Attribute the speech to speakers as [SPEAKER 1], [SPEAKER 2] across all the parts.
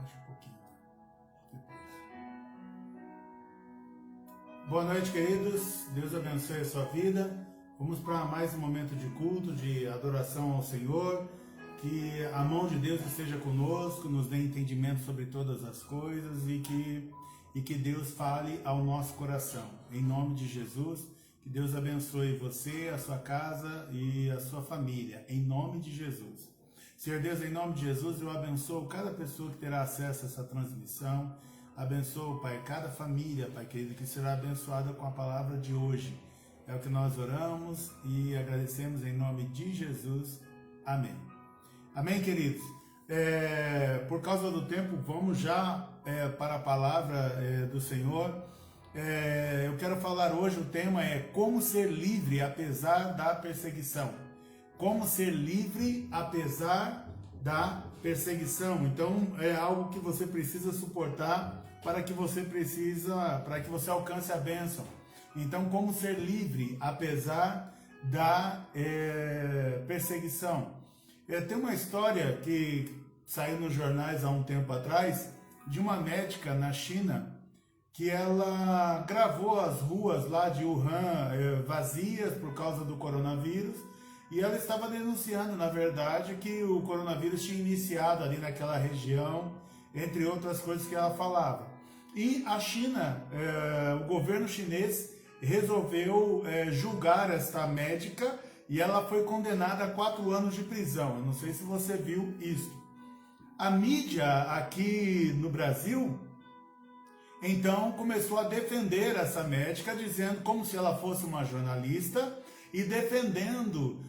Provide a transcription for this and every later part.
[SPEAKER 1] Baixa um pouquinho. Depois. Boa noite, queridos. Deus abençoe a sua vida. Vamos para mais um momento de culto, de adoração ao Senhor. Que a mão de Deus esteja conosco, nos dê entendimento sobre todas as coisas e que Deus fale ao nosso coração. Em nome de Jesus, que Deus abençoe você, a sua casa e a sua família. Em nome de Jesus. Senhor Deus, em nome de Jesus, eu abençoo cada pessoa que terá acesso a essa transmissão. Abençoo, Pai, cada família, Pai querido, que será abençoada com a palavra de hoje. É o que nós oramos e agradecemos em nome de Jesus. Amém. Amém, queridos? Por causa do tempo, vamos já para a palavra do Senhor. Eu quero falar hoje, o tema é como ser livre apesar da perseguição. Como ser livre apesar da perseguição. Então, é algo que você precisa suportar para que você alcance a bênção. Então, como ser livre apesar da perseguição. Tem uma história que saiu nos jornais há um tempo atrás de uma médica na China que ela gravou as ruas lá de Wuhan vazias por causa do coronavírus e ela estava denunciando, na verdade, que o coronavírus tinha iniciado ali naquela região, entre outras coisas que ela falava. E a China, o governo chinês resolveu julgar esta médica e ela foi condenada a 4 anos de prisão. Eu não sei se você viu isso. A mídia aqui no Brasil, então, começou a defender essa médica, dizendo como se ela fosse uma jornalista e defendendo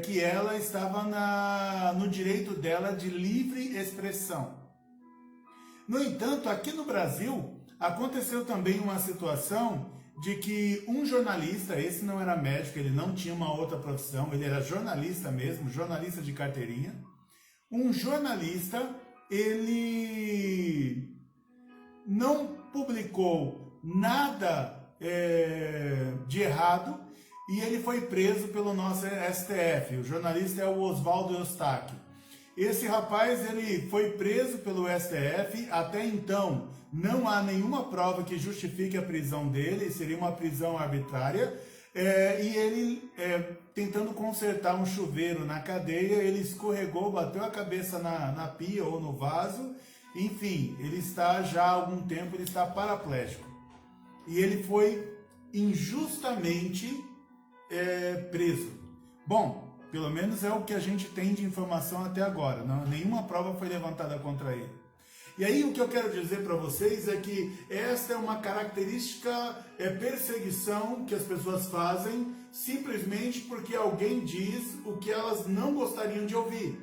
[SPEAKER 1] que ela estava no direito dela de livre expressão. No entanto, aqui no Brasil, aconteceu também uma situação de que um jornalista, esse não era médico, ele não tinha uma outra profissão, ele era jornalista mesmo, jornalista de carteirinha. Um jornalista, ele não publicou nada de errado e ele foi preso pelo nosso STF. O jornalista é o Oswaldo Eustáquio. Esse rapaz, ele foi preso pelo STF. Até então não há nenhuma prova que justifique a prisão dele, seria uma prisão arbitrária. E ele, tentando consertar um chuveiro na cadeia, ele escorregou, bateu a cabeça na pia ou no vaso. Enfim, ele está já há algum tempo, ele está paraplégico. E ele foi injustamente preso. Bom, pelo menos é o que a gente tem de informação até agora. Não, nenhuma prova foi levantada contra ele. E aí o que eu quero dizer para vocês é que esta é uma característica, perseguição que as pessoas fazem simplesmente porque alguém diz o que elas não gostariam de ouvir.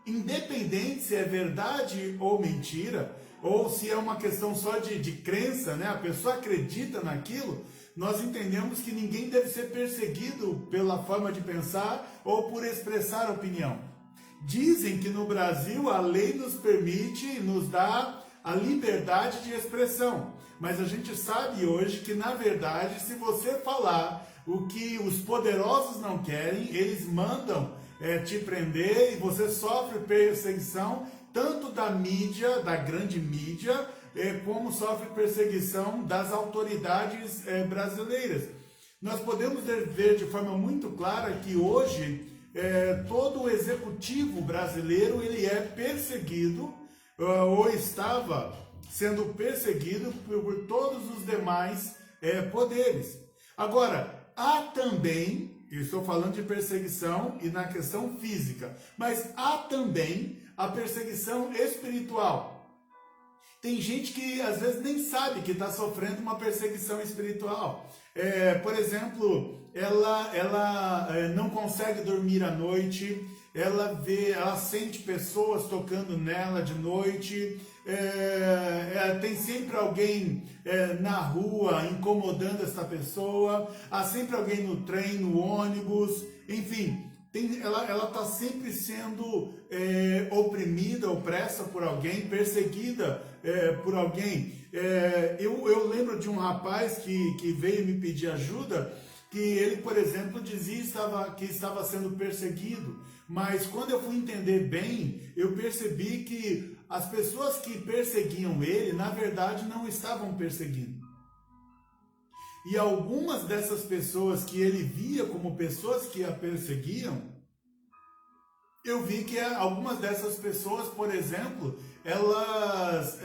[SPEAKER 1] Independente se é verdade ou mentira, ou se é uma questão só de crença, né? A pessoa acredita naquilo, nós entendemos que ninguém deve ser perseguido pela forma de pensar ou por expressar opinião. Dizem que no Brasil a lei nos permite, nos dá a liberdade de expressão. Mas a gente sabe hoje que, na verdade, se você falar o que os poderosos não querem, eles mandam te prender e você sofre perseguição tanto da mídia, da grande mídia, como sofre perseguição das autoridades brasileiras. Nós podemos ver de forma muito clara que hoje todo o executivo brasileiro ele é perseguido ou estava sendo perseguido por todos os demais poderes. Agora, há também, eu estou falando de perseguição e na questão física, mas há também a perseguição espiritual. Tem gente que às vezes nem sabe que está sofrendo uma perseguição espiritual. Por exemplo, ela não consegue dormir à noite, ela sente pessoas tocando nela de noite, tem sempre alguém na rua incomodando essa pessoa, há sempre alguém no trem, no ônibus, enfim. Ela está sempre sendo oprimida, opressa por alguém, perseguida por alguém. Eu lembro de um rapaz que veio me pedir ajuda, que ele, por exemplo, dizia que estava sendo perseguido Mas quando eu fui entender bem, eu percebi que as pessoas que perseguiam ele, na verdade, não estavam perseguindo. E algumas dessas pessoas que ele via como pessoas que a perseguiam, eu vi que algumas dessas pessoas, por exemplo, elas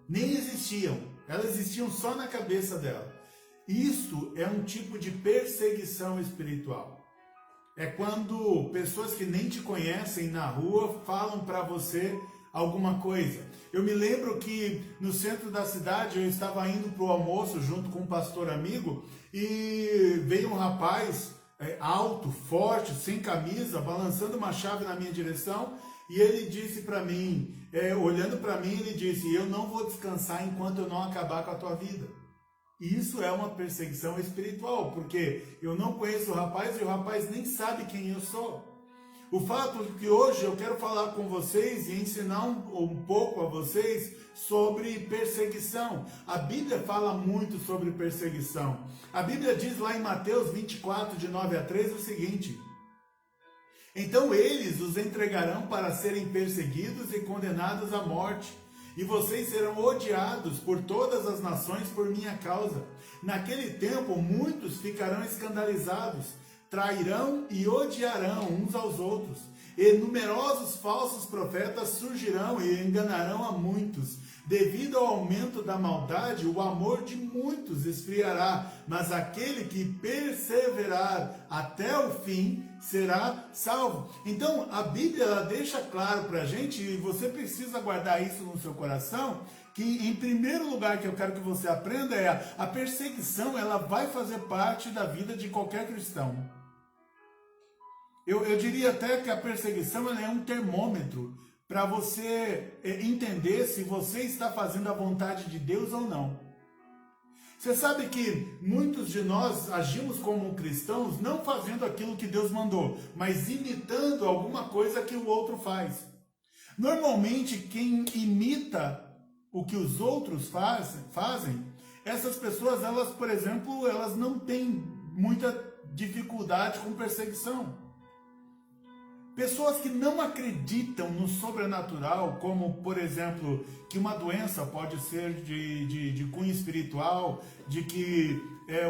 [SPEAKER 1] nem existiam. Elas existiam só na cabeça dela. Isso é um tipo de perseguição espiritual. É quando pessoas que nem te conhecem na rua falam para você alguma coisa. Eu me lembro que no centro da cidade eu estava indo para o almoço junto com um pastor amigo e veio um rapaz alto, forte, sem camisa, balançando uma chave na minha direção e ele disse para mim, olhando para mim, ele disse: eu não vou descansar enquanto eu não acabar com a tua vida. E isso é uma perseguição espiritual, porque eu não conheço o rapaz e o rapaz nem sabe quem eu sou. O fato é que hoje eu quero falar com vocês e ensinar um pouco a vocês sobre perseguição. A Bíblia fala muito sobre perseguição. A Bíblia diz lá em Mateus 24, de 9 a 13, o seguinte: então eles os entregarão para serem perseguidos e condenados à morte. E vocês serão odiados por todas as nações por minha causa. Naquele tempo, muitos ficarão escandalizados, trairão e odiarão uns aos outros. E numerosos falsos profetas surgirão e enganarão a muitos. Devido ao aumento da maldade, o amor de muitos esfriará, mas aquele que perseverar até o fim será salvo. Então, a Bíblia ela deixa claro para a gente, e você precisa guardar isso no seu coração, que em primeiro lugar que eu quero que você aprenda é a perseguição, ela vai fazer parte da vida de qualquer cristão. Eu diria até que a perseguição ela é um termômetro para você entender se você está fazendo a vontade de Deus ou não. Você sabe que muitos de nós agimos como cristãos não fazendo aquilo que Deus mandou, mas imitando alguma coisa que o outro faz. Normalmente quem imita o que os outros fazem, essas pessoas, elas, por exemplo, elas não têm muita dificuldade com perseguição. Pessoas que não acreditam no sobrenatural, como, por exemplo, que uma doença pode ser de cunho espiritual, de que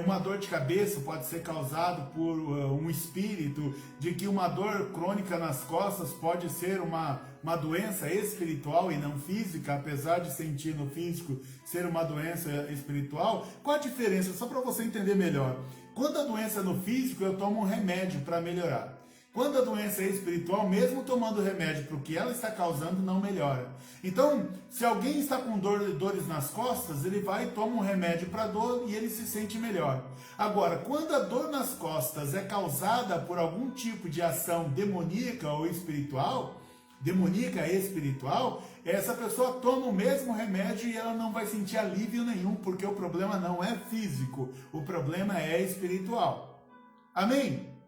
[SPEAKER 1] uma dor de cabeça pode ser causada por um espírito, de que uma dor crônica nas costas pode ser uma doença espiritual e não física, apesar de sentir no físico ser uma doença espiritual. Qual a diferença? Só para você entender melhor. Quando a doença é no físico, eu tomo um remédio para melhorar. Quando a doença é espiritual, mesmo tomando remédio para o que ela está causando, não melhora. Então, se alguém está com dores nas costas, ele vai e toma um remédio para dor e ele se sente melhor. Agora, quando a dor nas costas é causada por algum tipo de ação demoníaca ou espiritual, essa pessoa toma o mesmo remédio e ela não vai sentir alívio nenhum, porque o problema não é físico, o problema é espiritual. Amém?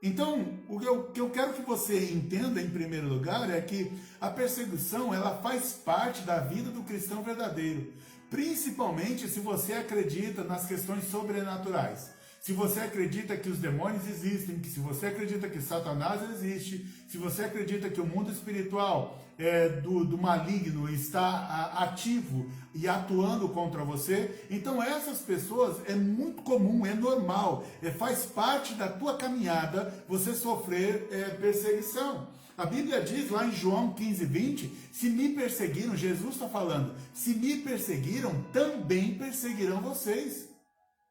[SPEAKER 1] Então, o que eu quero que você entenda em primeiro lugar é que a perseguição ela faz parte da vida do cristão verdadeiro, principalmente se você acredita nas questões sobrenaturais. Se você acredita que os demônios existem, se você acredita que Satanás existe, se você acredita que o mundo espiritual do maligno está ativo e atuando contra você, então essas pessoas é muito comum, é normal, faz parte da tua caminhada você sofrer perseguição. A Bíblia diz lá em João 15, 20, se me perseguiram, Jesus está falando, se me perseguiram, também perseguirão vocês.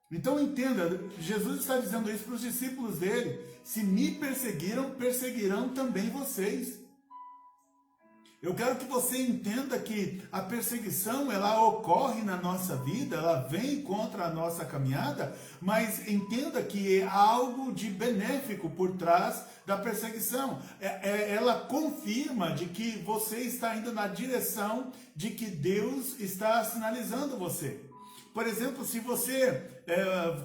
[SPEAKER 1] Então entenda, Jesus está dizendo isso para os discípulos dele, se me perseguiram, perseguirão também vocês. Eu quero que você entenda que a perseguição, ela ocorre na nossa vida, ela vem contra a nossa caminhada, mas entenda que há algo de benéfico por trás da perseguição. Ela confirma de que você está indo na direção de que Deus está sinalizando você. Por exemplo, se você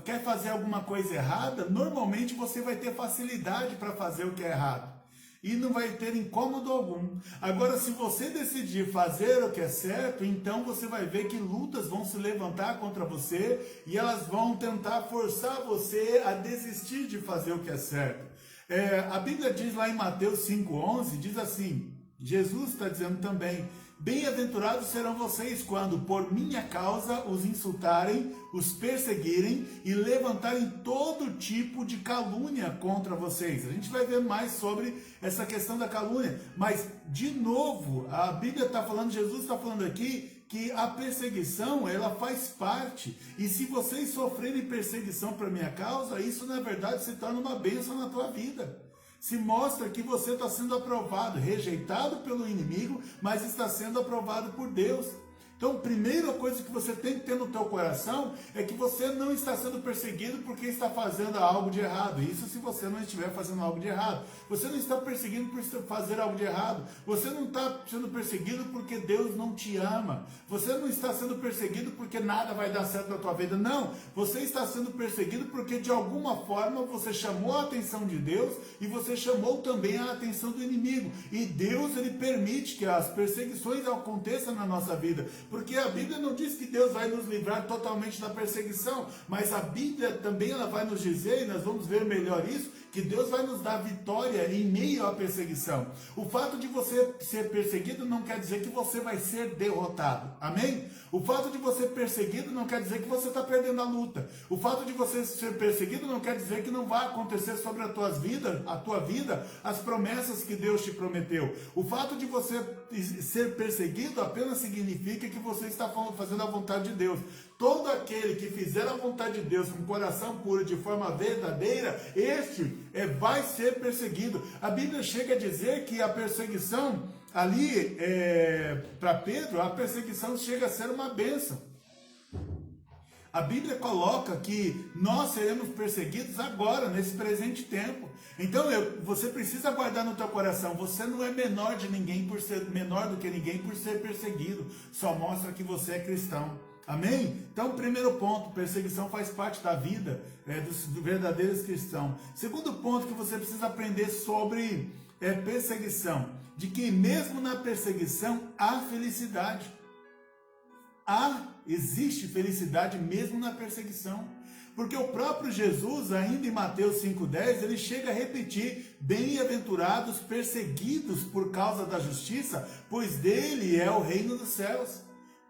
[SPEAKER 1] quer fazer alguma coisa errada, normalmente você vai ter facilidade para fazer o que é errado. E não vai ter incômodo algum. Agora, se você decidir fazer o que é certo, então você vai ver que lutas vão se levantar contra você e elas vão tentar forçar você a desistir de fazer o que é certo. A Bíblia diz lá em Mateus 5,11, diz assim, Jesus está dizendo também, bem-aventurados serão vocês quando, por minha causa, os insultarem, os perseguirem e levantarem todo tipo de calúnia contra vocês. A gente vai ver mais sobre essa questão da calúnia, mas, de novo, a Bíblia está falando, Jesus está falando aqui, que a perseguição, ela faz parte, e se vocês sofrerem perseguição por minha causa, isso na verdade se torna uma bênção na tua vida. Se mostra que você está sendo aprovado, rejeitado pelo inimigo, mas está sendo aprovado por Deus. Então, a primeira coisa que você tem que ter no teu coração é que você não está sendo perseguido porque está fazendo algo de errado. Isso se você não estiver fazendo algo de errado. Você não está perseguido por fazer algo de errado. Você não está sendo perseguido porque Deus não te ama. Você não está sendo perseguido porque nada vai dar certo na tua vida. Não. Você está sendo perseguido porque de alguma forma você chamou a atenção de Deus e você chamou também a atenção do inimigo. E Deus, ele permite que as perseguições aconteçam na nossa vida. Porque a Bíblia não diz que Deus vai nos livrar totalmente da perseguição, mas a Bíblia também ela vai nos dizer, e nós vamos ver melhor isso, que Deus vai nos dar vitória em meio à perseguição. O fato de você ser perseguido não quer dizer que você vai ser derrotado. Amém? O fato de você ser perseguido não quer dizer que você está perdendo a luta. O fato de você ser perseguido não quer dizer que não vai acontecer sobre a tua vida, as promessas que Deus te prometeu. O fato de você ser perseguido apenas significa que você está fazendo a vontade de Deus. Todo aquele que fizer a vontade de Deus com coração puro, de forma verdadeira, este vai ser perseguido. A Bíblia chega a dizer que a perseguição ali, para Pedro, a perseguição chega a ser uma bênção. A Bíblia coloca que nós seremos perseguidos agora, nesse presente tempo. Então, você precisa guardar no teu coração, você não é menor de ninguém por ser menor do que ninguém por ser perseguido. Só mostra que você é cristão. Amém? Então, primeiro ponto, perseguição faz parte da vida dos verdadeiros cristãos. Segundo ponto que você precisa aprender sobre perseguição, de que mesmo na perseguição há felicidade. Existe felicidade mesmo na perseguição. Porque o próprio Jesus, ainda em Mateus 5,10, ele chega a repetir, bem-aventurados perseguidos por causa da justiça, pois dele é o reino dos céus.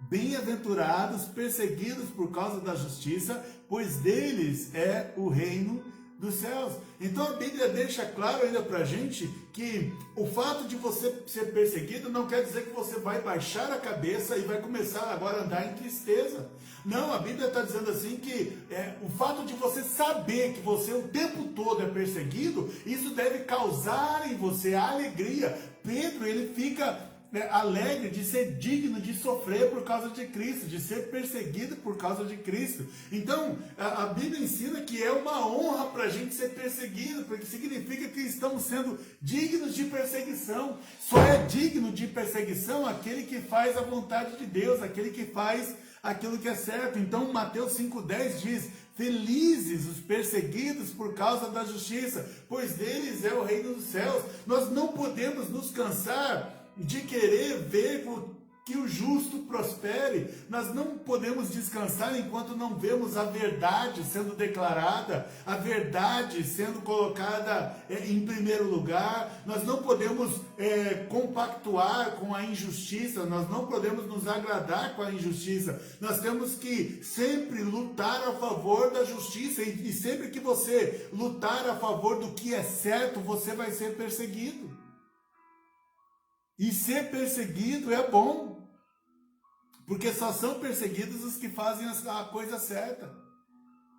[SPEAKER 1] Bem-aventurados perseguidos por causa da justiça, pois deles é o reino dos céus. Então a Bíblia deixa claro ainda pra gente que o fato de você ser perseguido não quer dizer que você vai baixar a cabeça e vai começar agora a andar em tristeza. Não, a Bíblia está dizendo assim que o fato de você saber que você o tempo todo é perseguido, isso deve causar em você a alegria. Pedro, ele fica alegre de ser digno de sofrer por causa de Cristo, de ser perseguido por causa de Cristo. Então, a Bíblia ensina que é uma honra para a gente ser perseguido, porque significa que estamos sendo dignos de perseguição. Só é digno de perseguição aquele que faz a vontade de Deus, aquele que faz aquilo que é certo. Então, Mateus 5,10 diz, felizes os perseguidos por causa da justiça, pois deles é o reino dos céus. Nós não podemos nos cansar de querer ver que o justo prospere. Nós não podemos descansar enquanto não vemos a verdade sendo declarada, a verdade sendo colocada em primeiro lugar. Nós não podemos compactuar com a injustiça, nós não podemos nos agradar com a injustiça. Nós temos que sempre lutar a favor da justiça, e sempre que você lutar a favor do que é certo, você vai ser perseguido. E ser perseguido é bom, porque só são perseguidos os que fazem a coisa certa.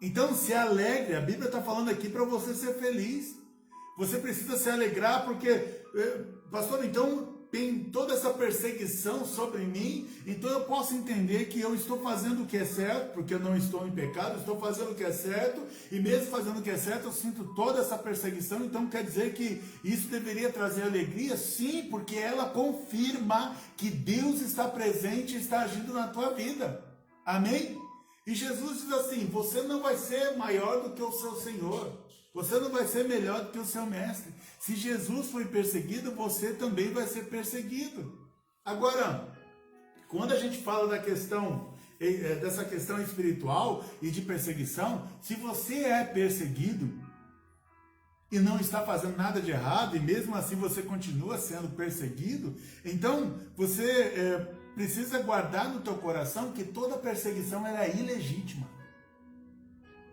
[SPEAKER 1] Então se alegre, a Bíblia está falando aqui para você ser feliz. Você precisa se alegrar porque, pastor, então tem toda essa perseguição sobre mim, então eu posso entender que eu estou fazendo o que é certo, porque eu não estou em pecado, estou fazendo o que é certo, e mesmo fazendo o que é certo, eu sinto toda essa perseguição. Então quer dizer que isso deveria trazer alegria? Sim, porque ela confirma que Deus está presente e está agindo na tua vida. Amém? E Jesus diz assim, você não vai ser maior do que o seu Senhor. Você não vai ser melhor do que o seu mestre. Se Jesus foi perseguido, você também vai ser perseguido. Agora, quando a gente fala dessa questão espiritual e de perseguição, se você é perseguido, e não está fazendo nada de errado, e mesmo assim você continua sendo perseguido, então você precisa guardar no teu coração que toda perseguição ela é ilegítima.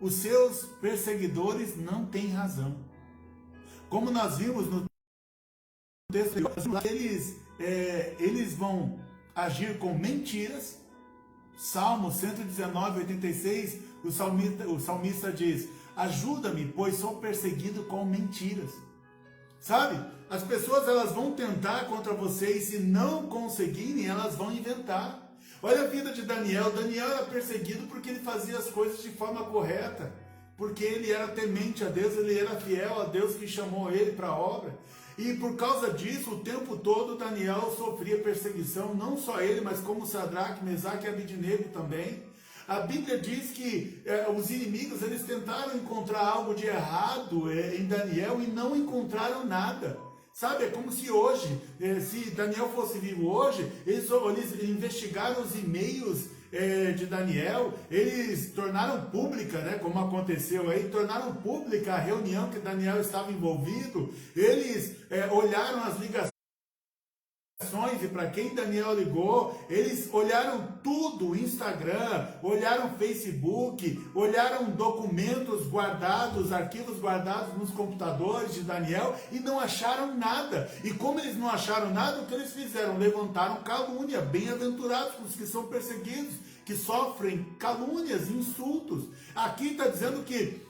[SPEAKER 1] Os seus perseguidores não têm razão. Como nós vimos no texto, eles vão agir com mentiras. Salmo 119, 86, o salmista diz: ajuda-me, pois sou perseguido com mentiras. Sabe? As pessoas elas vão tentar contra você e se não conseguirem, elas vão inventar. Olha a vida de Daniel. Daniel era perseguido porque ele fazia as coisas de forma correta, porque ele era temente a Deus, ele era fiel a Deus que chamou ele para a obra. E por causa disso, o tempo todo Daniel sofria perseguição, não só ele, mas como Sadraque, Mesaque e Abidnego também. A Bíblia diz que os inimigos eles tentaram encontrar algo de errado em Daniel e não encontraram nada. Sabe, é como se hoje, se Daniel fosse vivo hoje, eles investigaram os e-mails de Daniel, eles tornaram pública, né, como aconteceu aí, tornaram pública a reunião que Daniel estava envolvido, eles olharam as ligações e para quem Daniel ligou, eles olharam tudo, Instagram, olharam Facebook, olharam documentos guardados, arquivos guardados nos computadores de Daniel e não acharam nada. E como eles não acharam nada, o que eles fizeram? Levantaram calúnia. Bem-aventurados os que são perseguidos, que sofrem calúnias, insultos. Aqui está dizendo que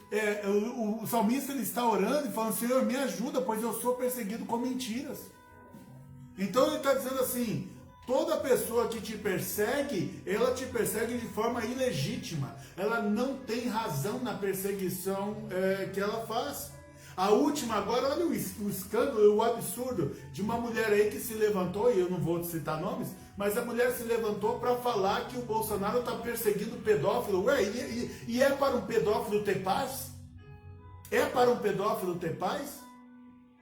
[SPEAKER 1] o salmista ele está orando e falando: Senhor, me ajuda, pois eu sou perseguido com mentiras. Então ele está dizendo assim: toda pessoa que te persegue, ela te persegue de forma ilegítima. Ela não tem razão na perseguição que ela faz. A última agora, olha o escândalo, o absurdo de uma mulher aí que se levantou, e eu não vou citar nomes, mas a mulher se levantou para falar que o Bolsonaro está perseguindo pedófilo. Ué, e é para um pedófilo ter paz? É para um pedófilo ter paz?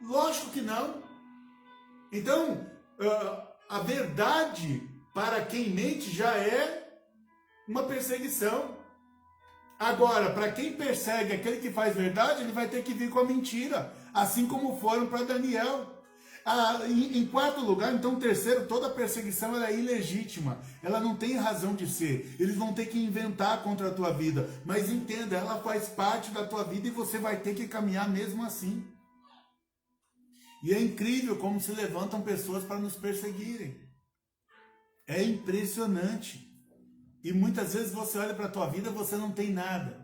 [SPEAKER 1] Lógico que não. Então, a verdade para quem mente já é uma perseguição. Agora, para quem persegue aquele que faz verdade, ele vai ter que vir com a mentira, assim como foram para Daniel. Em quarto lugar, então, terceiro, toda perseguição ela é ilegítima, ela não tem razão de ser. Eles vão ter que inventar contra a tua vida, mas entenda, ela faz parte da tua vida e você vai ter que caminhar mesmo assim. E é incrível como se levantam pessoas para nos perseguirem. É impressionante. E muitas vezes você olha para a tua vida e você não tem nada.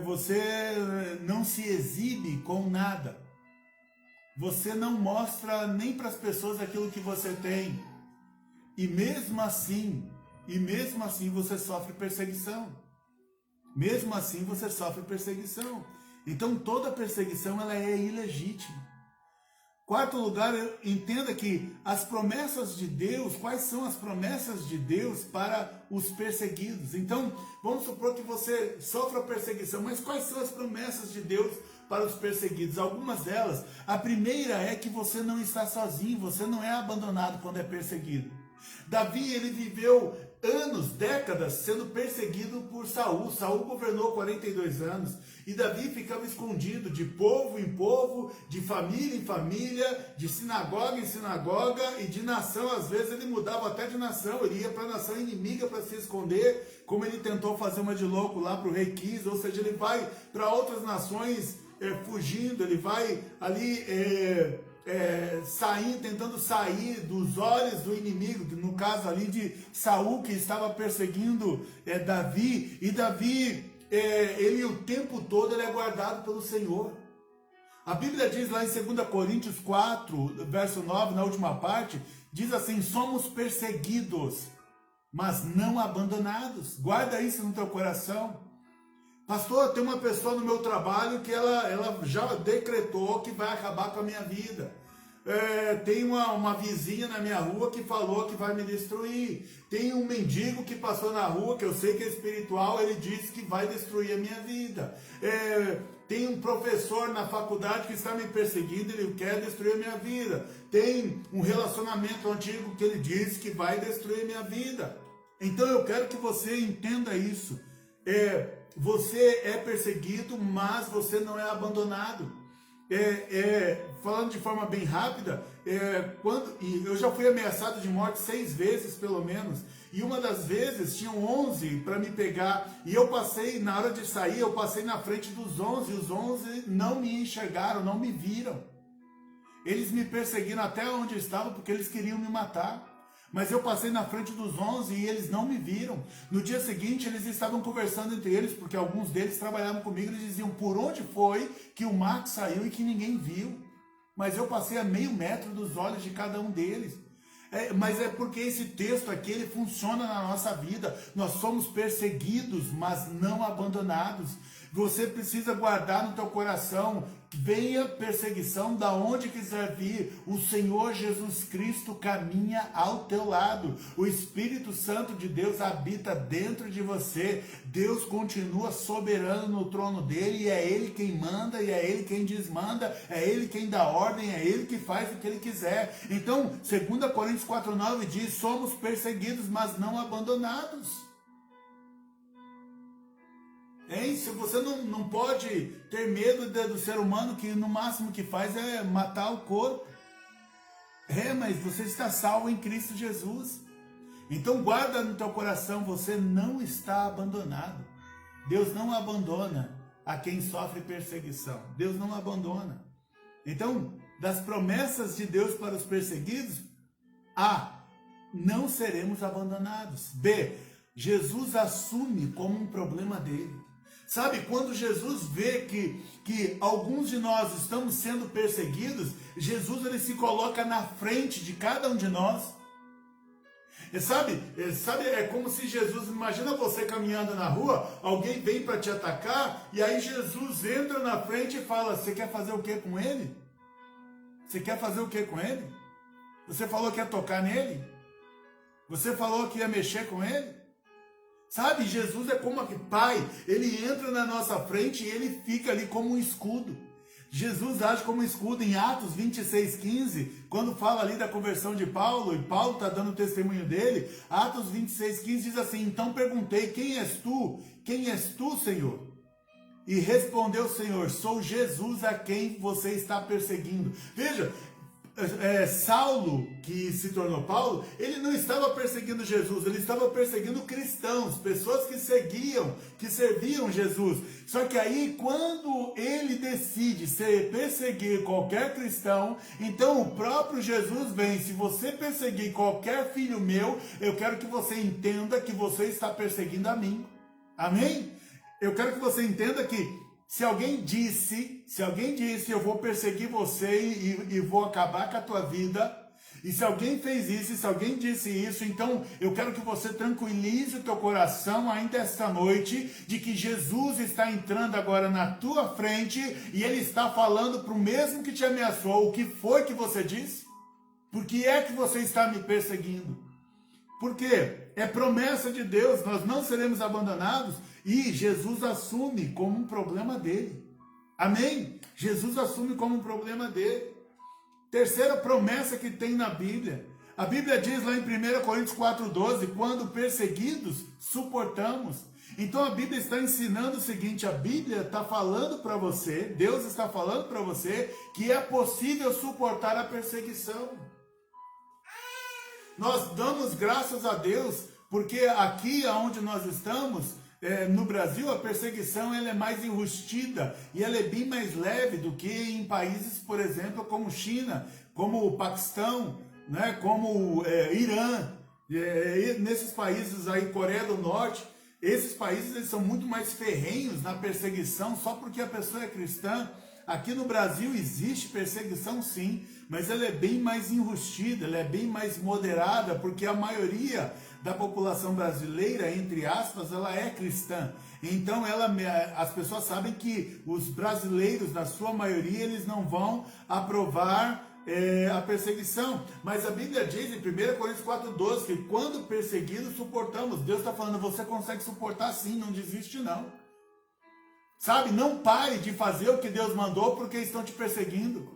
[SPEAKER 1] Você não se exibe com nada. Você não mostra nem para as pessoas aquilo que você tem. E mesmo assim você sofre perseguição. Mesmo assim você sofre perseguição. Então toda perseguição ela é ilegítima. Quarto lugar, entenda que as promessas de Deus, quais são as promessas de Deus para os perseguidos? Então, vamos supor que você sofra perseguição, mas quais são as promessas de Deus para os perseguidos? Algumas delas, a primeira é que você não está sozinho, você não é abandonado quando é perseguido. Davi, ele viveu anos, décadas, sendo perseguido por Saul. Saul governou 42 anos e Davi ficava escondido de povo em povo, de família em família, de sinagoga em sinagoga e de nação. Às vezes ele mudava até de nação, ele ia para a nação inimiga para se esconder, como ele tentou fazer uma de louco lá para o rei Quis, ou seja, ele vai para outras nações fugindo, ele vai ali tentando sair dos olhos do inimigo, no caso ali de Saul, que estava perseguindo Davi, e Davi, ele o tempo todo ele é guardado pelo Senhor. A Bíblia diz lá em 2 Coríntios 4, verso 9, na última parte, diz assim: somos perseguidos, mas não abandonados. Guarda isso no teu coração. Pastor, tem uma pessoa no meu trabalho que ela já decretou que vai acabar com a minha vida. Tem uma vizinha na minha rua que falou que vai me destruir. Tem um mendigo que passou na rua, que eu sei que é espiritual, ele disse que vai destruir a minha vida. Tem um professor na faculdade que está me perseguindo, ele quer destruir a minha vida. Tem um relacionamento antigo que ele disse que vai destruir a minha vida. Então eu quero que você entenda isso. você é perseguido, mas você não é abandonado. Falando de forma bem rápida, e eu já fui ameaçado de morte 6 vezes pelo menos, e uma das vezes tinham 11 para me pegar, e eu passei, na hora de sair, eu passei na frente dos 11, e os 11 não me enxergaram, não me viram. Eles me perseguiram até onde eu estava, porque eles queriam me matar. Mas eu passei na frente dos 11 e eles não me viram. No dia seguinte, eles estavam conversando entre eles, porque alguns deles trabalhavam comigo, eles diziam por onde foi que o Marcos saiu e que ninguém viu. Mas eu passei a meio metro dos olhos de cada um deles. Mas é porque esse texto aqui, ele funciona na nossa vida. Nós somos perseguidos, mas não abandonados. Você precisa guardar no teu coração, venha perseguição da onde quiser vir, o Senhor Jesus Cristo caminha ao teu lado, o Espírito Santo de Deus habita dentro de você, Deus continua soberano no trono dele, e é Ele quem manda, e é Ele quem desmanda, é Ele quem dá ordem, é Ele que faz o que Ele quiser. Então, 2 Coríntios 4,9 diz, somos perseguidos, mas não abandonados. Se você não pode ter medo do ser humano, que no máximo que faz é matar o corpo. Mas você está salvo em Cristo Jesus. Então guarda no teu coração, você não está abandonado. Deus não abandona a quem sofre perseguição. Deus não abandona. Então, das promessas de Deus para os perseguidos, A, não seremos abandonados. B, Jesus assume como um problema dele. Sabe, quando Jesus vê que alguns de nós estamos sendo perseguidos, Jesus ele se coloca na frente de cada um de nós. Sabe, é como se Jesus, imagina você caminhando na rua, alguém vem para te atacar, e aí Jesus entra na frente e fala, você quer fazer o que com ele? Você quer fazer o que com ele? Você falou que ia tocar nele? Você falou que ia mexer com ele? Sabe, Jesus é como aquele pai, ele entra na nossa frente e ele fica ali como um escudo. Jesus age como um escudo em Atos 26,15, quando fala ali da conversão de Paulo, e Paulo está dando o testemunho dele, Atos 26,15 diz assim, então perguntei, quem és tu? Quem és tu, Senhor? E respondeu o Senhor, sou Jesus a quem você está perseguindo. Veja, Saulo, que se tornou Paulo, ele não estava perseguindo Jesus, ele estava perseguindo cristãos, pessoas que seguiam, que serviam Jesus. Só que aí, quando ele decide perseguir qualquer cristão, então o próprio Jesus vem, se você perseguir qualquer filho meu, eu quero que você entenda que você está perseguindo a mim. Amém? Eu quero que você entenda que se alguém disse, eu vou perseguir você e vou acabar com a tua vida, e se alguém fez isso, e se alguém disse isso, então eu quero que você tranquilize o teu coração ainda esta noite, de que Jesus está entrando agora na tua frente, e Ele está falando para o mesmo que te ameaçou, o que foi que você disse? Por que é que você está me perseguindo? Porque é promessa de Deus, nós não seremos abandonados, e Jesus assume como um problema dele. Amém? Jesus assume como um problema dele. Terceira promessa que tem na Bíblia. A Bíblia diz lá em 1 Coríntios 4,12, quando perseguidos, suportamos. Então a Bíblia está ensinando o seguinte, a Bíblia está falando para você, Deus está falando para você, que é possível suportar a perseguição. Nós damos graças a Deus, porque aqui onde nós estamos, no Brasil, a perseguição ela é mais enrustida e ela é bem mais leve do que em países, por exemplo, como China, como o Paquistão, né, como Irã, nesses países aí, Coreia do Norte, esses países eles são muito mais ferrenhos na perseguição só porque a pessoa é cristã. Aqui no Brasil existe perseguição sim, mas ela é bem mais enrustida, ela é bem mais moderada, porque a maioria da população brasileira, entre aspas, ela é cristã. Então as pessoas sabem que os brasileiros, na sua maioria, eles não vão aprovar a perseguição. Mas a Bíblia diz em 1 Coríntios 4,12 que quando perseguidos, suportamos. Deus está falando, você consegue suportar sim, não desiste não. Sabe, não pare de fazer o que Deus mandou porque estão te perseguindo.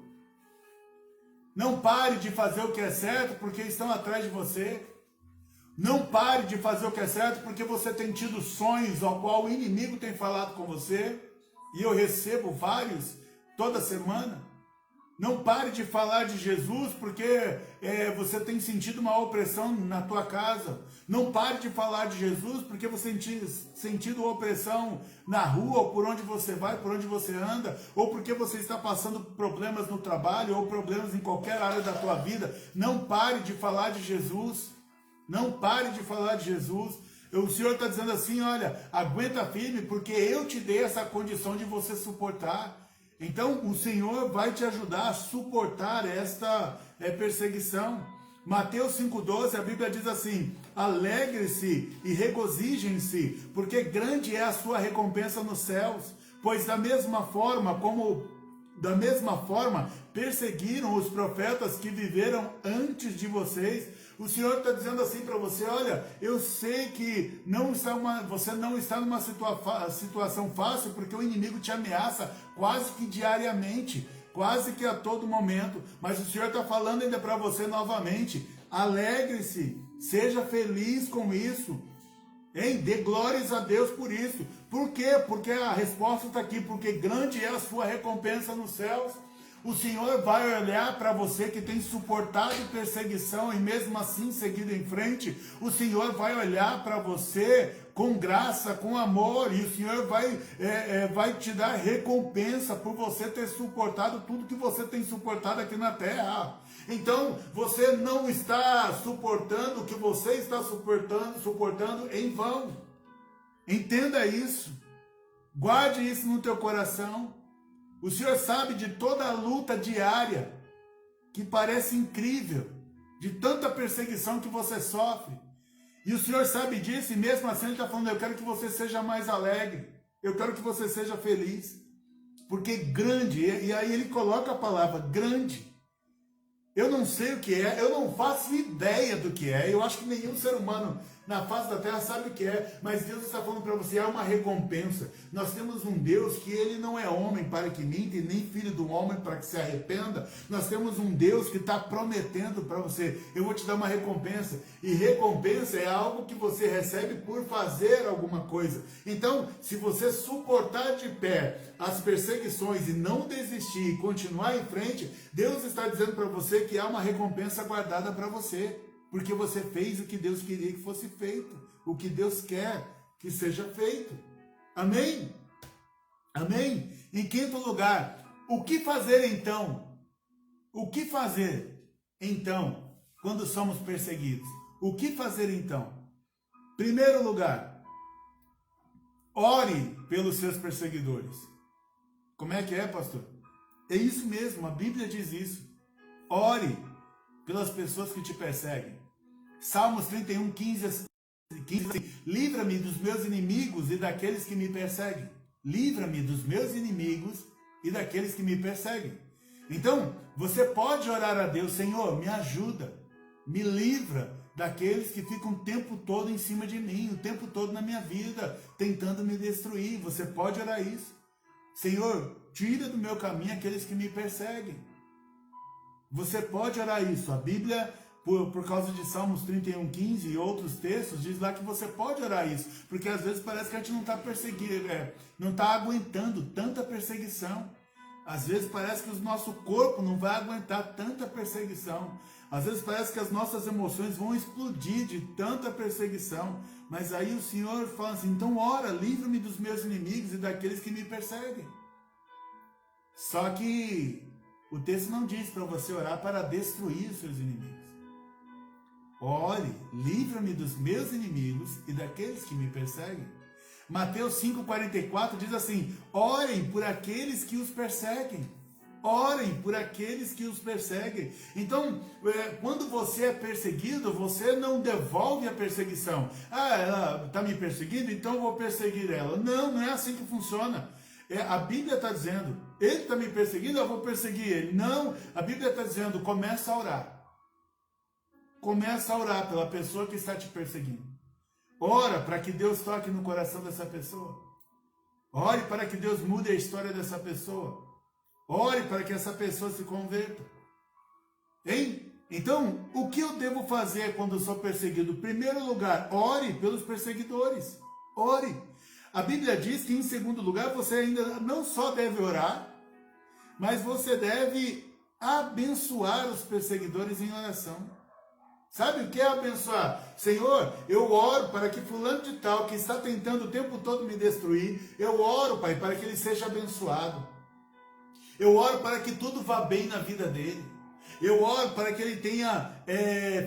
[SPEAKER 1] Não pare de fazer o que é certo porque estão atrás de você. Não pare de fazer o que é certo porque você tem tido sonhos ao qual o inimigo tem falado com você, e eu recebo vários toda semana. Não pare de falar de Jesus porque você tem sentido uma opressão na tua casa. Não pare de falar de Jesus porque você tem sentido opressão na rua, ou por onde você vai, por onde você anda, ou porque você está passando problemas no trabalho, ou problemas em qualquer área da tua vida. Não pare de falar de Jesus. Não pare de falar de Jesus. O Senhor está dizendo assim, olha, aguenta firme porque eu te dei essa condição de você suportar. Então, o Senhor vai te ajudar a suportar esta perseguição. Mateus 5,12, a Bíblia diz assim, alegre-se e regozijem-se, porque grande é a sua recompensa nos céus, pois da mesma forma perseguiram os profetas que viveram antes de vocês. O Senhor está dizendo assim para você, olha, eu sei que você não está numa situação fácil, porque o inimigo te ameaça quase que diariamente, quase que a todo momento, mas o Senhor está falando ainda para você novamente, alegre-se, seja feliz com isso, dê glórias a Deus por isso. Por quê? Porque a resposta está aqui, porque grande é a sua recompensa nos céus. O Senhor vai olhar para você que tem suportado perseguição e mesmo assim seguido em frente. O Senhor vai olhar para você com graça, com amor, e o Senhor vai te dar recompensa por você ter suportado tudo que você tem suportado aqui na terra. Então, você não está suportando o que você está suportando em vão. Entenda isso. Guarde isso no teu coração. O Senhor sabe de toda a luta diária, que parece incrível, de tanta perseguição que você sofre. E o Senhor sabe disso, e mesmo assim Ele está falando, eu quero que você seja mais alegre, eu quero que você seja feliz, porque grande, e aí Ele coloca a palavra grande. Eu não sei o que é, eu não faço ideia do que é, eu acho que nenhum ser humano na face da terra sabe o que é, mas Deus está falando para você, é uma recompensa. Nós temos um Deus que Ele não é homem para que minta, e nem filho do homem para que se arrependa. Nós temos um Deus que está prometendo para você, eu vou te dar uma recompensa, e recompensa é algo que você recebe por fazer alguma coisa. Então, se você suportar de pé as perseguições e não desistir e continuar em frente, Deus está dizendo para você que há uma recompensa guardada para você. Porque você fez o que Deus queria que fosse feito. O que Deus quer que seja feito. Amém? Amém? Em quinto lugar, o que fazer então? O que fazer então quando somos perseguidos? O que fazer então? Primeiro lugar, ore pelos seus perseguidores. Como é que é, pastor? É isso mesmo, a Bíblia diz isso. Ore pelas pessoas que te perseguem. Salmos 31, 15, livra-me dos meus inimigos e daqueles que me perseguem. Livra-me dos meus inimigos e daqueles que me perseguem. Então, você pode orar a Deus, Senhor, me ajuda, me livra daqueles que ficam o tempo todo em cima de mim, o tempo todo na minha vida, tentando me destruir. Você pode orar isso. Senhor, tira do meu caminho aqueles que me perseguem. Você pode orar isso. A Bíblia, por causa de Salmos 31, 15 e outros textos, diz lá que você pode orar isso. Porque às vezes parece que a gente não está perseguindo, não está aguentando tanta perseguição. Às vezes parece que o nosso corpo não vai aguentar tanta perseguição. Às vezes parece que as nossas emoções vão explodir de tanta perseguição. Mas aí o Senhor fala assim, então ora, livra-me dos meus inimigos e daqueles que me perseguem. Só que o texto não diz para você orar para destruir os seus inimigos. Ore, livra-me dos meus inimigos e daqueles que me perseguem. Mateus 5,44 diz assim, orem por aqueles que os perseguem. Orem por aqueles que os perseguem. Então, quando você é perseguido, você não devolve a perseguição. Ah, ela está me perseguindo, então eu vou perseguir ela. Não, não é assim que funciona. A Bíblia está dizendo, ele está me perseguindo, eu vou perseguir ele. Não, a Bíblia está dizendo, começa a orar. Começa a orar pela pessoa que está te perseguindo. Ora para que Deus toque no coração dessa pessoa. Ore para que Deus mude a história dessa pessoa. Ore para que essa pessoa se converta. Hein? Então, o que eu devo fazer quando eu sou perseguido? Em primeiro lugar, ore pelos perseguidores. Ore. A Bíblia diz que, em segundo lugar, você ainda não só deve orar, mas você deve abençoar os perseguidores em oração. Sabe o que é abençoar? Senhor, eu oro para que fulano de tal, que está tentando o tempo todo me destruir, eu oro, Pai, para que ele seja abençoado. Eu oro para que tudo vá bem na vida dele. Eu oro para que ele tenha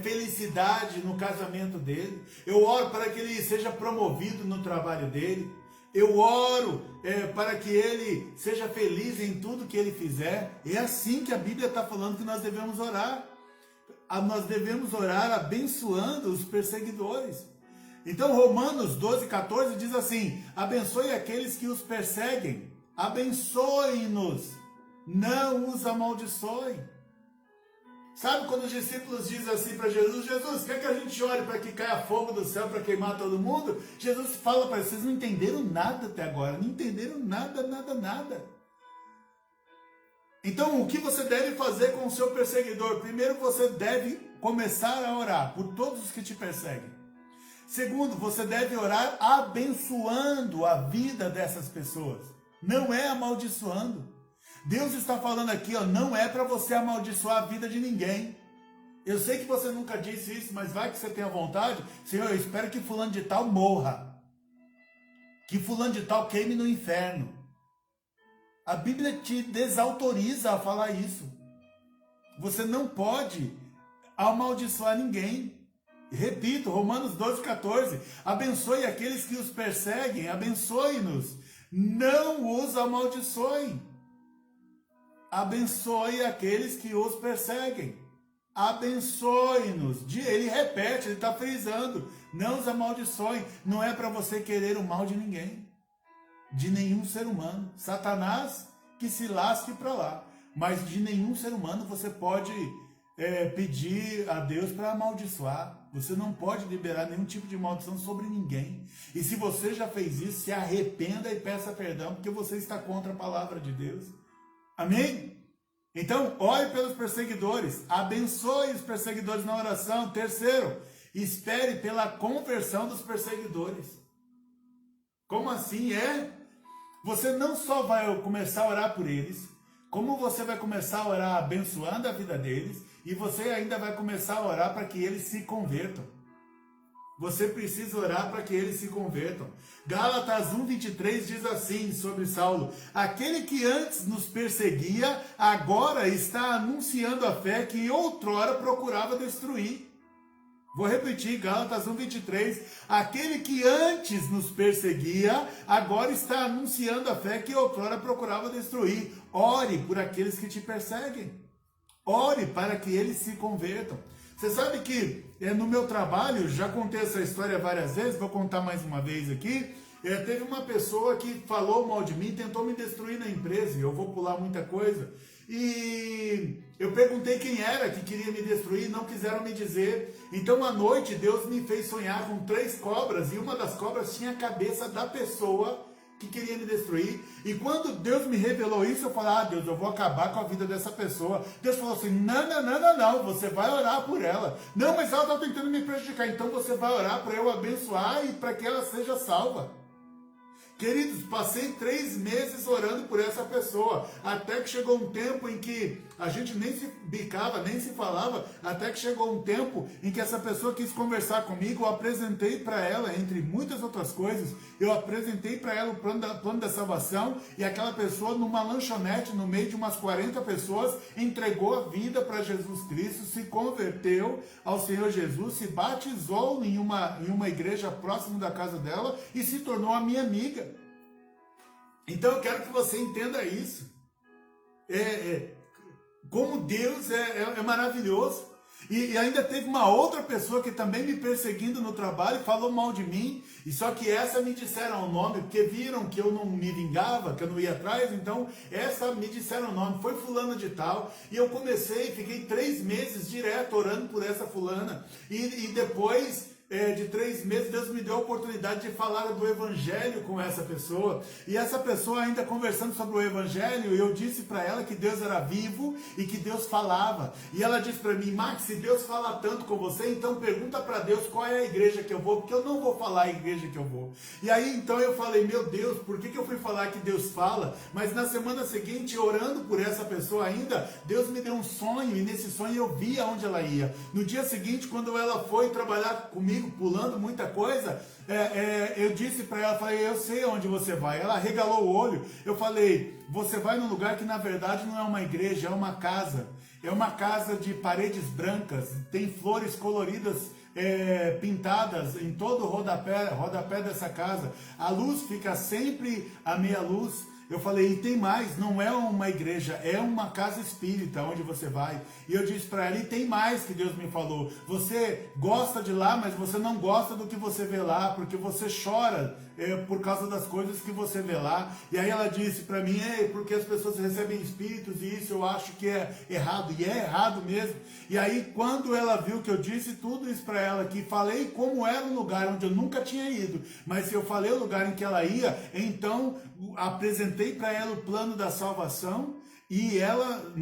[SPEAKER 1] felicidade no casamento dele. Eu oro para que ele seja promovido no trabalho dele. Eu oro para que ele seja feliz em tudo que ele fizer. É assim que a Bíblia está falando que nós devemos orar. Nós devemos orar abençoando os perseguidores. Então Romanos 12,14 diz assim: abençoe aqueles que os perseguem. Abençoe-nos. Não os amaldiçoe. Sabe quando os discípulos dizem assim para Jesus: Jesus, quer que a gente ore para que caia fogo do céu para queimar todo mundo? Jesus fala para eles: vocês não entenderam nada até agora, não entenderam nada. Então, o que você deve fazer com o seu perseguidor? Primeiro, você deve começar a orar por todos os que te perseguem. Segundo, você deve orar abençoando a vida dessas pessoas, não é amaldiçoando. Deus está falando aqui, não é para você amaldiçoar a vida de ninguém. Eu sei que você nunca disse isso, mas vai que você tenha vontade. Senhor, eu espero que fulano de tal morra. Que fulano de tal queime no inferno. A Bíblia te desautoriza a falar isso. Você não pode amaldiçoar ninguém. Repito, Romanos 12,14. Abençoe aqueles que os perseguem, abençoe-nos. Não os amaldiçoem. Abençoe aqueles que os perseguem. Abençoe-nos. Ele repete, ele está frisando. Não os amaldiçoem. Não é para você querer o mal de ninguém. De nenhum ser humano. Satanás que se lasque para lá. Mas de nenhum ser humano você pode pedir a Deus para amaldiçoar. Você não pode liberar nenhum tipo de maldição sobre ninguém. E se você já fez isso, se arrependa e peça perdão, porque você está contra a palavra de Deus. Amém? Então, ore pelos perseguidores, abençoe os perseguidores na oração. Terceiro, espere pela conversão dos perseguidores. Como assim? Você não só vai começar a orar por eles, como você vai começar a orar abençoando a vida deles, e você ainda vai começar a orar para que eles se convertam. Você precisa orar para que eles se convertam. Gálatas 1,23 diz assim sobre Saulo: aquele que antes nos perseguia, agora está anunciando a fé que outrora procurava destruir. Vou repetir, Gálatas 1,23. Aquele que antes nos perseguia, agora está anunciando a fé que outrora procurava destruir. Ore por aqueles que te perseguem. Ore para que eles se convertam. Você sabe que no meu trabalho, já contei essa história várias vezes, vou contar mais uma vez aqui. Teve uma pessoa que falou mal de mim, tentou me destruir na empresa, e eu vou pular muita coisa. E eu perguntei quem era que queria me destruir, não quiseram me dizer. Então à noite Deus me fez sonhar com 3 cobras, e uma das cobras tinha a cabeça da pessoa que queria me destruir. E quando Deus me revelou isso, eu falei: Deus, eu vou acabar com a vida dessa pessoa. Deus falou assim: não, você vai orar por ela. Não, mas ela está tentando me prejudicar. Então você vai orar para eu abençoar e para que ela seja salva. Queridos, passei 3 meses orando por essa pessoa, até que chegou um tempo em que a gente nem se bicava, nem se falava, até que chegou um tempo em que essa pessoa quis conversar comigo. Eu apresentei para ela, entre muitas outras coisas, eu apresentei para ela o plano da salvação, e aquela pessoa, numa lanchonete, no meio de umas 40 pessoas, entregou a vida para Jesus Cristo, se converteu ao Senhor Jesus, se batizou em uma igreja próxima da casa dela e se tornou a minha amiga. Então eu quero que você entenda isso. Como Deus é maravilhoso. E ainda teve uma outra pessoa que também me perseguindo no trabalho, falou mal de mim, e só que essa me disseram o nome, porque viram que eu não me vingava, que eu não ia atrás. Então essa me disseram o nome, foi fulana de tal, e eu fiquei 3 meses direto orando por essa fulana, e depois de 3 meses, Deus me deu a oportunidade de falar do Evangelho com essa pessoa. E essa pessoa ainda conversando sobre o Evangelho, eu disse para ela que Deus era vivo e que Deus falava. E ela disse para mim: Max, se Deus fala tanto com você, então pergunta para Deus qual é a igreja que eu vou, porque eu não vou falar a igreja que eu vou. E aí então eu falei: meu Deus, por que eu fui falar que Deus fala? Mas na semana seguinte, orando por essa pessoa ainda, Deus me deu um sonho, e nesse sonho eu vi aonde ela ia. No dia seguinte, quando ela foi trabalhar comigo, pulando muita coisa, eu disse para ela, falei: eu sei onde você vai. Ela regalou o olho. Eu falei: você vai num lugar que na verdade não é uma igreja, é uma casa. É uma casa de paredes brancas, tem flores coloridas pintadas em todo o rodapé dessa casa. A luz fica sempre a meia luz. Eu falei: e tem mais, não é uma igreja, é uma casa espírita onde você vai. E eu disse para ela: e tem mais que Deus me falou. Você gosta de lá, mas você não gosta do que você vê lá, porque você chora por causa das coisas que você vê lá. E aí ela disse para mim: porque as pessoas recebem espíritos e isso eu acho que é errado. E é errado mesmo. E aí quando ela viu que eu disse tudo isso para ela, que falei como era um lugar onde eu nunca tinha ido, mas se eu falei o lugar em que ela ia, então apresentei para ela o plano da salvação. E ela,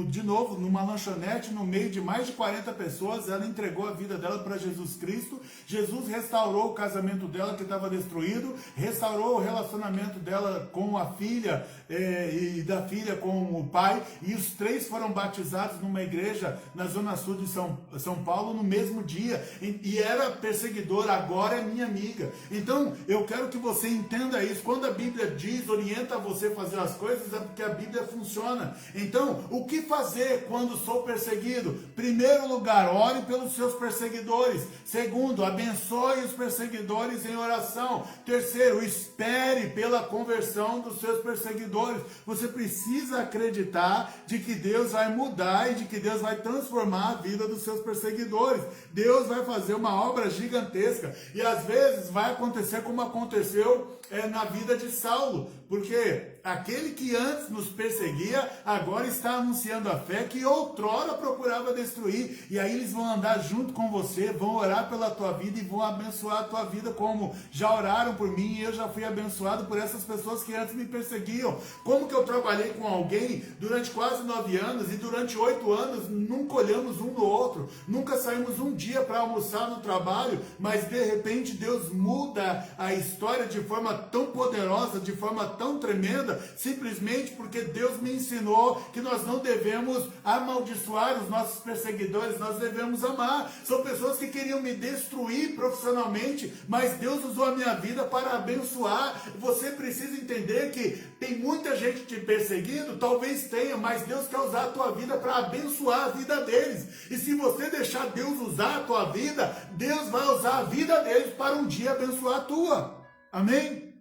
[SPEAKER 1] de novo, numa lanchonete, no meio de mais de 40 pessoas, ela entregou a vida dela para Jesus Cristo. Jesus restaurou o casamento dela que estava destruído, restaurou o relacionamento dela com a filha e da filha com o pai. E os 3 foram batizados numa igreja na zona sul de São Paulo no mesmo dia. E era perseguidora, agora é minha amiga. Então, eu quero que você entenda isso. Quando a Bíblia diz, orienta você a fazer as coisas, é porque a Bíblia funciona. Então, o que fazer quando sou perseguido? Primeiro lugar, ore pelos seus perseguidores. Segundo, abençoe os perseguidores em oração. Terceiro, espere pela conversão dos seus perseguidores. Você precisa acreditar de que Deus vai mudar e de que Deus vai transformar a vida dos seus perseguidores. Deus vai fazer uma obra gigantesca. E às vezes vai acontecer como aconteceu na vida de Saulo, porque aquele que antes nos perseguia, agora está anunciando a fé que outrora procurava destruir. E aí eles vão andar junto com você, vão orar pela tua vida e vão abençoar a tua vida, como já oraram por mim e eu já fui abençoado por essas pessoas que antes me perseguiam. Como que eu trabalhei com alguém durante quase 9 anos e durante 8 anos nunca olhamos um no outro, nunca saímos um dia para almoçar no trabalho, mas de repente Deus muda a história de forma tão poderosa, de forma tão tremenda, simplesmente porque Deus me ensinou que nós não devemos amaldiçoar os nossos perseguidores, nós devemos amar. São pessoas que queriam me destruir profissionalmente, mas Deus usou a minha vida para abençoar. Você precisa entender que tem muita gente te perseguindo, talvez tenha, mas Deus quer usar a tua vida para abençoar a vida deles. E se você deixar Deus usar a tua vida, Deus vai usar a vida deles para um dia abençoar a tua. Amém?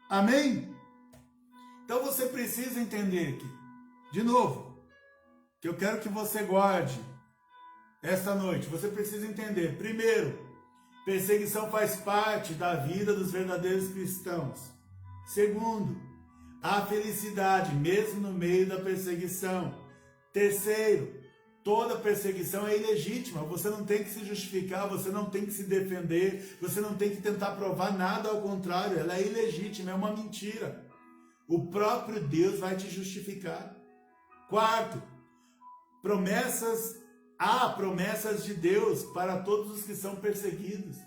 [SPEAKER 1] Amém? Então você precisa entender que, de novo, que eu quero que você guarde esta noite. Você precisa entender, primeiro, perseguição faz parte da vida dos verdadeiros cristãos. Segundo, há felicidade mesmo no meio da perseguição. Terceiro, toda perseguição é ilegítima, você não tem que se justificar, você não tem que se defender, você não tem que tentar provar nada, ao contrário, ela é ilegítima, é uma mentira. O próprio Deus vai te justificar. Quarto, há promessas de Deus para todos os que são perseguidos.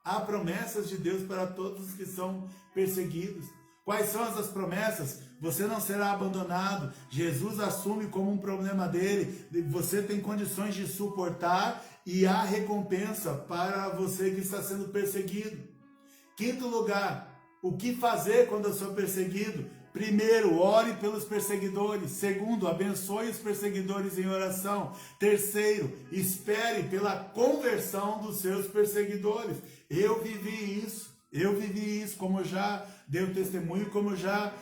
[SPEAKER 1] Há promessas de Deus para todos os que são perseguidos. Quais são essas promessas? Você não será abandonado. Jesus assume como um problema dele. Você tem condições de suportar e há recompensa para você que está sendo perseguido. Quinto lugar, o que fazer quando eu sou perseguido? Primeiro, ore pelos perseguidores. Segundo, abençoe os perseguidores em oração. Terceiro, espere pela conversão dos seus perseguidores. Eu vivi isso, como eu já dei o testemunho, como eu já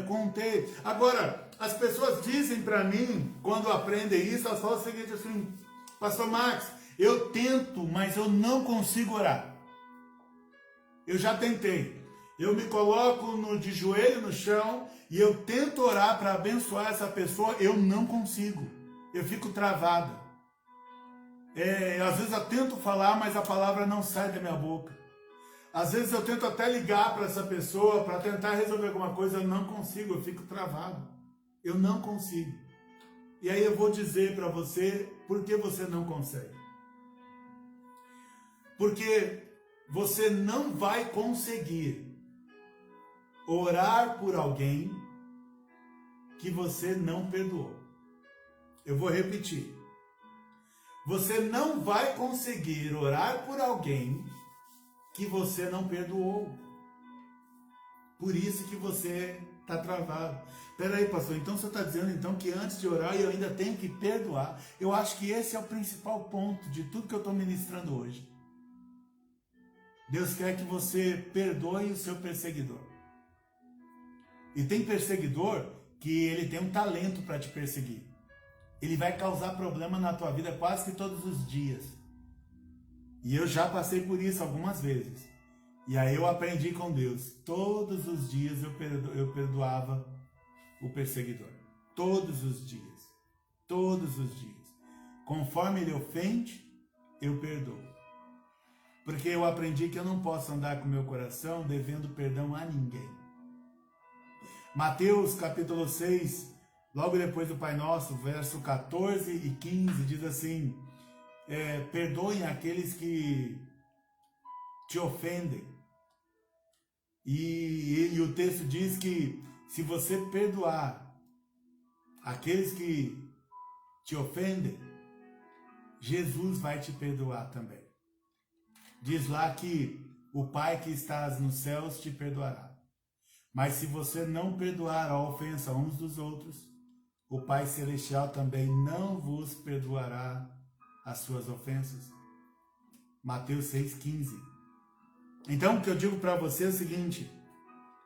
[SPEAKER 1] contei. Agora, as pessoas dizem para mim, quando aprendem isso, elas falam o seguinte assim: Pastor Max, eu tento, mas eu não consigo orar. Eu já tentei. Eu me coloco de joelho no chão e eu tento orar para abençoar essa pessoa, eu não consigo. Eu fico travada. Às vezes eu tento falar, mas a palavra não sai da minha boca. Às vezes eu tento até ligar para essa pessoa para tentar resolver alguma coisa, eu não consigo, eu fico travado. Eu não consigo. E aí eu vou dizer para você por que você não consegue. Porque você não vai conseguir orar por alguém que você não perdoou. Eu vou repetir. Você não vai conseguir orar por alguém que você não perdoou. Por isso que você está travado. Peraí, pastor, então você está dizendo então que antes de orar eu ainda tenho que perdoar? Eu acho que esse é o principal ponto de tudo que eu estou ministrando hoje. Deus quer que você perdoe o seu perseguidor. E tem perseguidor que ele tem um talento para te perseguir. Ele vai causar problema na tua vida quase que todos os dias. E eu já passei por isso algumas vezes. E aí eu aprendi com Deus. Todos os dias eu perdoava o perseguidor. Todos os dias. Todos os dias. Conforme ele ofende, eu perdoo. Porque eu aprendi que eu não posso andar com meu coração devendo perdão a ninguém. Mateus capítulo 6, logo depois do Pai Nosso, verso 14 e 15, diz assim: perdoem aqueles que te ofendem. E o texto diz que se você perdoar aqueles que te ofendem, Jesus vai te perdoar também. Diz lá que o Pai que estás nos céus te perdoará. Mas se você não perdoar a ofensa uns dos outros, o Pai Celestial também não vos perdoará as suas ofensas. Mateus 6,15. Então o que eu digo para você é o seguinte: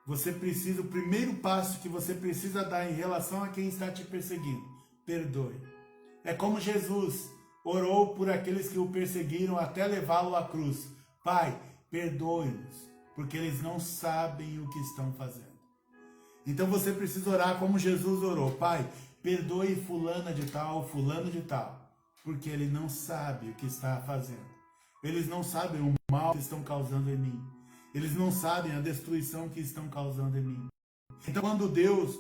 [SPEAKER 1] o primeiro passo que você precisa dar em relação a quem está te perseguindo, perdoe. É como Jesus orou por aqueles que o perseguiram até levá-lo à cruz. Pai, perdoe-nos, porque eles não sabem o que estão fazendo. Então você precisa orar como Jesus orou. Pai, perdoe fulano de tal, porque ele não sabe o que está fazendo. Eles não sabem o mal que estão causando em mim. Eles não sabem a destruição que estão causando em mim. Então quando Deus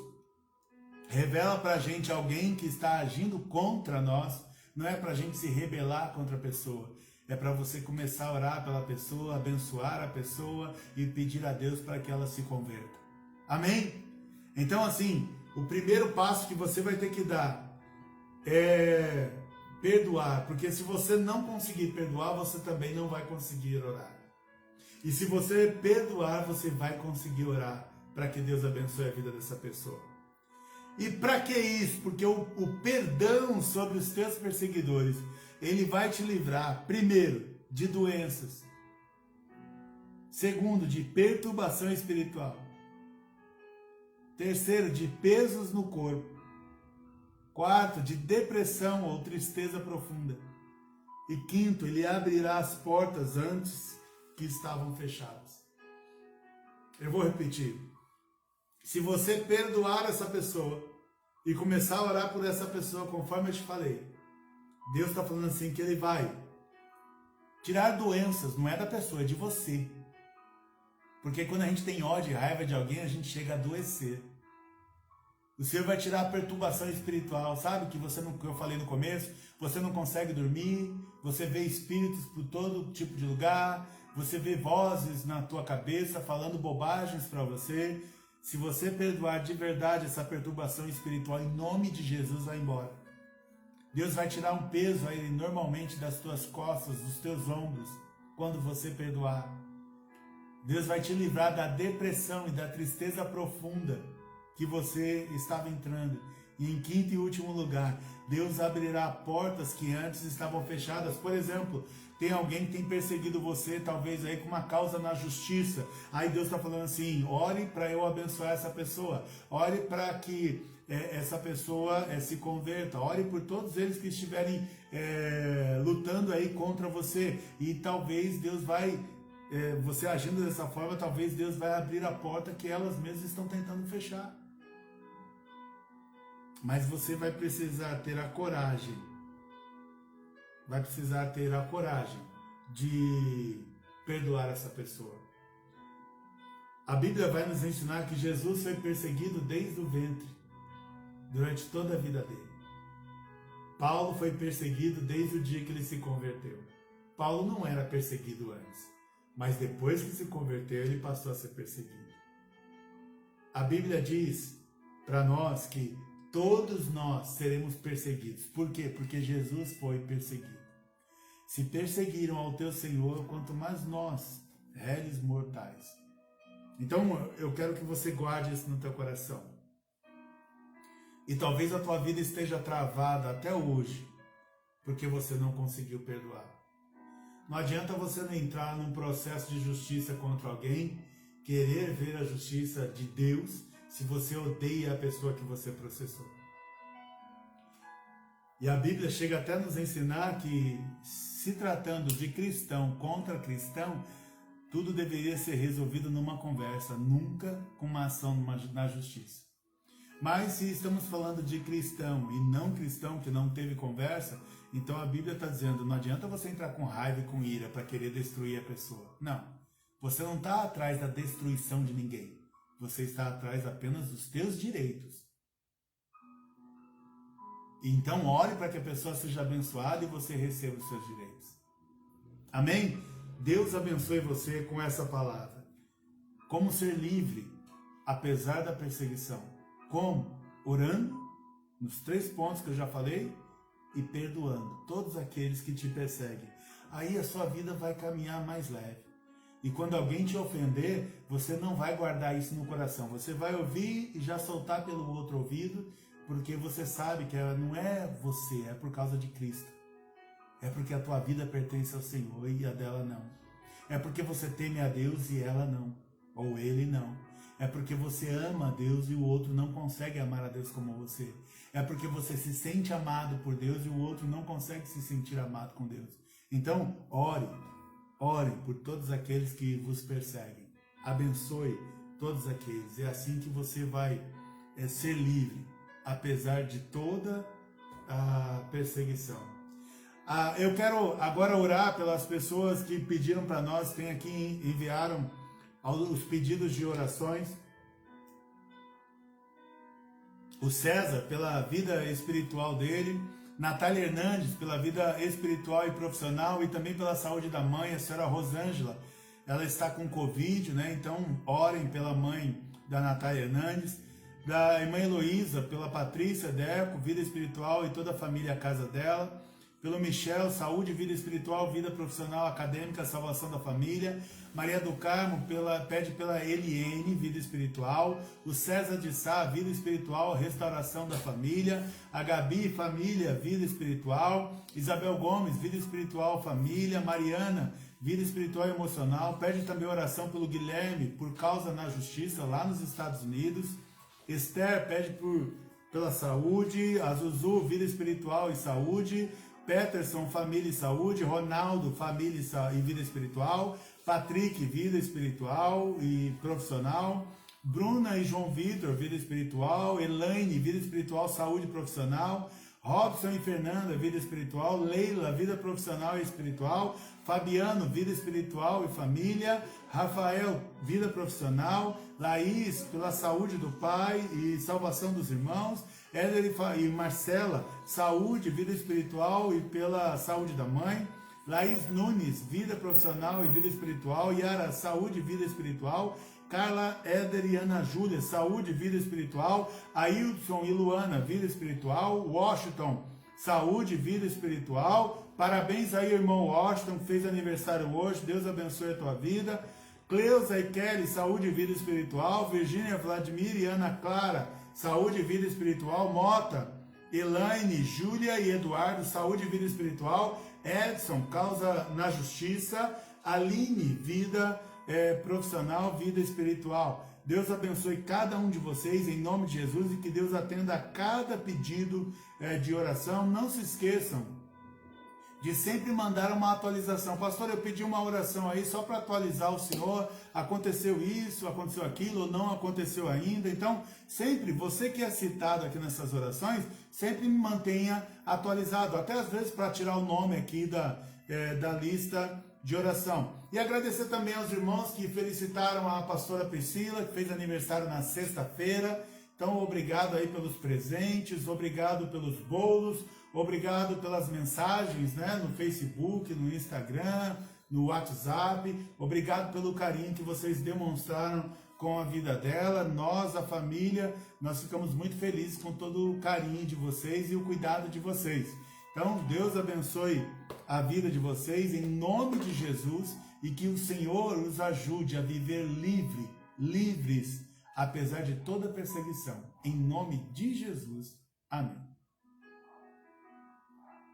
[SPEAKER 1] revela para a gente alguém que está agindo contra nós, não é para a gente se rebelar contra a pessoa. É para você começar a orar pela pessoa, abençoar a pessoa e pedir a Deus para que ela se converta. Amém? Então assim, o primeiro passo que você vai ter que dar é perdoar. Porque se você não conseguir perdoar, você também não vai conseguir orar. E se você perdoar, você vai conseguir orar para que Deus abençoe a vida dessa pessoa. E para que isso? Porque o perdão sobre os teus perseguidores, ele vai te livrar, primeiro, de doenças. Segundo, de perturbação espiritual. Terceiro, de pesos no corpo. Quarto, de depressão ou tristeza profunda. E quinto, ele abrirá as portas antes que estavam fechadas. Eu vou repetir. Se você perdoar essa pessoa e começar a orar por essa pessoa, conforme eu te falei, Deus está falando assim que ele vai tirar doenças, não é da pessoa, é de você. Porque quando a gente tem ódio e raiva de alguém, a gente chega a adoecer. O Senhor vai tirar a perturbação espiritual, sabe? Que eu falei no começo, você não consegue dormir, você vê espíritos por todo tipo de lugar, você vê vozes na tua cabeça falando bobagens para você. Se você perdoar de verdade essa perturbação espiritual, em nome de Jesus, vai embora. Deus vai tirar um peso aí normalmente das tuas costas, dos teus ombros, quando você perdoar. Deus vai te livrar da depressão e da tristeza profunda que você estava entrando. E em quinto e último lugar, Deus abrirá portas que antes estavam fechadas. Por exemplo, tem alguém que tem perseguido você, talvez aí com uma causa na justiça. Aí Deus está falando assim: ore para eu abençoar essa pessoa. Ore para que essa pessoa se converta. Ore por todos eles que estiverem lutando aí contra você. E talvez Deus vai, você agindo dessa forma, talvez Deus vai abrir a porta que elas mesmas estão tentando fechar. Mas você vai precisar ter a coragem vai precisar ter a coragem de perdoar essa pessoa. A Bíblia vai nos ensinar que Jesus foi perseguido desde o ventre, durante toda a vida dele. Paulo foi perseguido desde o dia que ele se converteu. Paulo não era perseguido antes, mas depois que se converteu, ele passou a ser perseguido. A Bíblia diz para nós que todos nós seremos perseguidos. Por quê? Porque Jesus foi perseguido. Se perseguiram ao teu Senhor, quanto mais nós, réis mortais. Então, eu quero que você guarde isso no teu coração. E talvez a tua vida esteja travada até hoje, porque você não conseguiu perdoar. Não adianta você não entrar num processo de justiça contra alguém, querer ver a justiça de Deus, se você odeia a pessoa que você processou. E a Bíblia chega até a nos ensinar que, se tratando de cristão contra cristão, tudo deveria ser resolvido numa conversa, nunca com uma ação na justiça. Mas se estamos falando de cristão e não cristão que não teve conversa, então a Bíblia está dizendo, não adianta você entrar com raiva e com ira para querer destruir a pessoa. Não, você não está atrás da destruição de ninguém. Você está atrás apenas dos teus direitos. Então ore para que a pessoa seja abençoada e você receba os seus direitos. Amém? Deus abençoe você com essa palavra. Como ser livre, apesar da perseguição? Como? Orando, nos 3 pontos que eu já falei, e perdoando todos aqueles que te perseguem. Aí a sua vida vai caminhar mais leve. E quando alguém te ofender, você não vai guardar isso no coração. Você vai ouvir e já soltar pelo outro ouvido, porque você sabe que não é você, é por causa de Cristo. É porque a tua vida pertence ao Senhor e a dela não. É porque você teme a Deus e ela não, ou ele não. É porque você ama a Deus e o outro não consegue amar a Deus como você. É porque você se sente amado por Deus e o outro não consegue se sentir amado com Deus. Então, ore por todos aqueles que vos perseguem. Abençoe todos aqueles. É assim que você vai ser livre, apesar de toda a perseguição. Eu quero agora orar pelas pessoas que pediram para nós, tem aqui, enviaram os pedidos de orações. O César, pela vida espiritual dele. Natália Hernandes, pela vida espiritual e profissional e também pela saúde da mãe. A senhora Rosângela, ela está com Covid, né? Então, orem pela mãe da Natália Hernandes. Da irmã Heloísa, pela Patrícia Deco, vida espiritual e toda a família, a casa dela. Pelo Michel, saúde, vida espiritual, vida profissional, acadêmica, salvação da família. Maria do Carmo pede pela Eliene, vida espiritual. O César de Sá, vida espiritual, restauração da família. A Gabi, família, vida espiritual. Isabel Gomes, vida espiritual, família. Mariana, vida espiritual e emocional. Pede também oração pelo Guilherme, por causa na justiça, lá nos Estados Unidos. Esther pede pela saúde. A Zuzu, vida espiritual e saúde. Peterson, família e saúde. Ronaldo, família e vida espiritual. Patrick, vida espiritual e profissional. Bruna e João Vitor, vida espiritual. Elaine, vida espiritual, saúde profissional. Robson e Fernanda, vida espiritual. Leila, vida profissional e espiritual. Fabiano, vida espiritual e família. Rafael, vida profissional. Laís, pela saúde do pai e salvação dos irmãos. Éder e Marcela, saúde, vida espiritual e pela saúde da mãe. Laís Nunes, vida profissional e vida espiritual. Yara, saúde e vida espiritual. Carla, Éder e Ana Júlia, saúde e vida espiritual. Ailton e Luana, vida espiritual. Washington, saúde e vida espiritual. Parabéns aí, irmão Washington, que fez aniversário hoje. Deus abençoe a tua vida. Cleusa e Kelly, saúde e vida espiritual. Virgínia, Vladimir e Ana Clara, saúde e vida espiritual. Mota, Elaine, Júlia e Eduardo, saúde e vida espiritual. Edson, causa na justiça. Aline, vida profissional, vida espiritual. Deus abençoe cada um de vocês em nome de Jesus e que Deus atenda a cada pedido de oração. Não se esqueçam de sempre mandar uma atualização. Pastor, eu pedi uma oração aí só para atualizar o senhor, aconteceu isso, aconteceu aquilo, ou não aconteceu ainda. Então, sempre, você que é citado aqui nessas orações, sempre me mantenha atualizado, até às vezes para tirar o nome aqui da lista de oração. E agradecer também aos irmãos que felicitaram a pastora Priscila, que fez aniversário na sexta-feira. Então, obrigado aí pelos presentes, obrigado pelos bolos, obrigado pelas mensagens, né, no Facebook, no Instagram, no WhatsApp. Obrigado pelo carinho que vocês demonstraram com a vida dela. Nós, a família, nós ficamos muito felizes com todo o carinho de vocês e o cuidado de vocês. Então, Deus abençoe a vida de vocês em nome de Jesus e que o Senhor os ajude a viver livres, apesar de toda perseguição. Em nome de Jesus. Amém.